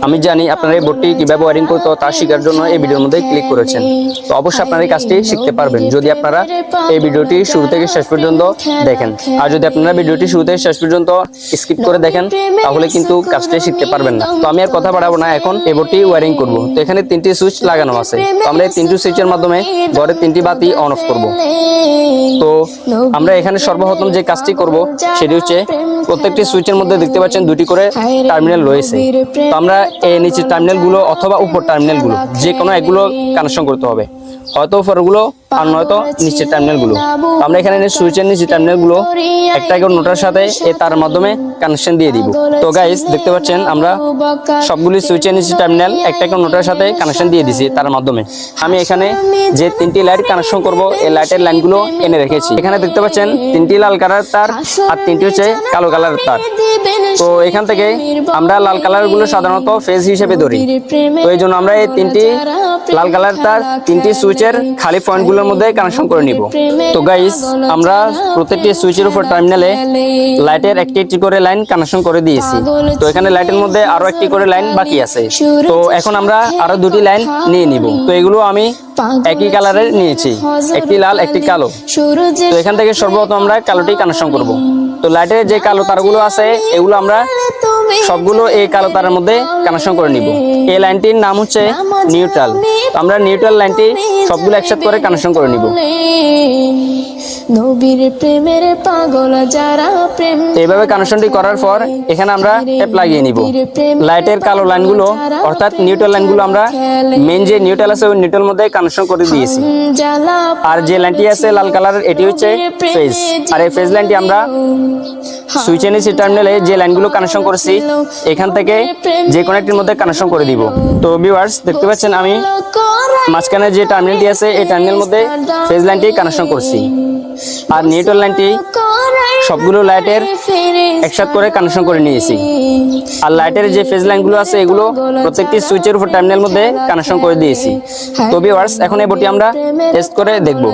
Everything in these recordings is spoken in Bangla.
আমি জানি আপনারা এই বোর্ডটি কিভাবে ওয়্যারিং করতে হয় তা শেখার জন্য এই ভিডিওর মধ্যে ক্লিক করেছেন। তো অবশ্যই আপনারা এই কাজটি শিখতে পারবেন যদি আপনারা এই ভিডিওটি শুরু থেকে শেষ পর্যন্ত দেখেন। আর যদি আপনারা ভিডিওটি শুরু থেকে শেষ পর্যন্ত স্কিপ করে দেখেন তাহলে কিন্তু কাজটি শিখতে পারবেন না। তো আমি আর কথা বাড়াবো না, এখন এই বোর্ডটি ওয়্যারিং করব। তো এখানে 3টি সুইচ লাগানো আছে। তো আমরা এই 3টি সুইচের মাধ্যমে ঘরের 3টি বাতি অন অফ করব। তো আমরা এখানে সর্বপ্রথম যে কাজটি করব সেটি হচ্ছে প্রত্যেকটি সুইচের মধ্যে দেখতে পাচ্ছেন 2টি করে টার্মিনাল রয়েছে। তো আমরা এই নিচের টার্মিনালগুলো অথবা উপর টার্মিনালগুলো যে কোনো একগুলো কানেকশন করতে হবে, হয়তো উপরগুলো আর নয়তো নিচের টার্মিনালগুলো। আমরা এখানে সুইচের নিচের টার্মিনালগুলো একটা করে নোটার সাথে এই তার মাধ্যমে কানেকশন দিয়ে দিব। তো গাইস দেখতে পাচ্ছেন আমরা সবগুলি সুইচের নিচের টার্মিনাল একটা করে নোটার সাথে কানেকশন দিয়ে দিছি তার মাধ্যমে। আমি এখানে যে 3টি লাইট কানেকশন করব এই লাইটের লাইনগুলো এনে রেখেছি। এখানে দেখতে পাচ্ছেন 3টি লাল কালার তার আর 3টি হচ্ছে কালো কালারের তার। তো এখান থেকে আমরা লাল কালারগুলো সাধারণত ফেজ হিসেবে ধরি। তো এই জন্য আমরা এই 3টি লাল কালার তার 3টি সুইচের খালি পয়েন্টগুলোর মধ্যে কানেকশন করে নিব। তো গাইস আমরা প্রত্যেকটি সুইচের উপর টার্মিনালে লাইটের একটি করে লাইন কানেকশন করে দিয়েছি। তো এখানে লাইটের মধ্যে আরো একটি করে লাইন বাকি আছে। তো এখন আমরা আরো 2টি লাইন নিয়ে নিব। তো এগুলো আমি একই কালারের নিয়েছি, একটি লাল একটি কালো। তো এখান থেকে সর্বপ্রথম আমরা কালোটি কানেকশন করব। তো লাইটের যে কালো তারগুলো আছে এগুলো আমরা সবগুলো এই কালো তারের মধ্যে কানেকশন করে নিব। এই লাইনটির নাম হচ্ছে নিউট্রাল। আমরা নিউট্রাল লাইনটি সবগুলো একসাথে করে কানেকশন করে নিব। নবীর প্রেমের পাগল যারা প্রেম। এইভাবে কানেকশনটি করার পর এখানে আমরা টেপ লাগিয়ে নিব। লাইটের কালো লাইনগুলো অর্থাৎ নিউট্রাল লাইনগুলো আমরা মেইন যে নিউট্রাল আছে ওই নিউট্রাল মধ্যে কানেকশন করে দিয়েছি। আর যে লাইনটি আছে লাল কালারের এটি হচ্ছে ফেজ। আর এই ফেজ লাইনটি আমরা সুইচের নিচে টার্মিনালে যে লাইনগুলো কানেকশন করেছি এখান থেকে যে কোনো একটির মধ্যে কানেকশন করে দিব। তো ভিউয়ার্স দেখতে পাচ্ছেন আমি মাঝখানে যে টার্মিনালটি আছে এই টার্মিনালের মধ্যে ফেজ লাইনটি কানেকশন করছি। আর নিউট্রাল লাইনটি সবগুলো লাইটের একসাথে করে কানেকশন করে নিয়েছি। আর লাইটের যে ফেজ লাইনগুলো আছে এগুলো প্রত্যেকটি সুইচের উপর টার্মিনাল মধ্যে কানেকশন করে দিয়েছি। তো ভিউয়ার্স এখন এই বোর্ডটি আমরা টেস্ট করে দেখব।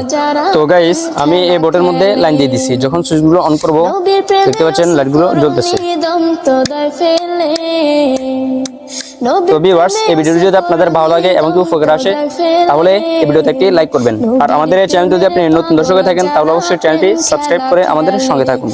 তো গাইস আমি এই বোর্ডের মধ্যে লাইন দিয়ে দিছি। যখন সুইচগুলো অন করব দেখতে পাচ্ছেন লাইটগুলো জ্বলতেছে। তো ভিউয়ার্স এই ভিডিওটি যদি আপনাদের ভালো লাগে এবং কি উপকার আসে তাহলে এই ভিডিওতে একটি লাইক করবেন। আর আমাদের এই চ্যানেল যদি আপনি নতুন দর্শক হয়ে থাকেন তাহলে অবশ্যই চ্যানেলটি সাবস্ক্রাইব করে আমাদের সঙ্গে থাকুন।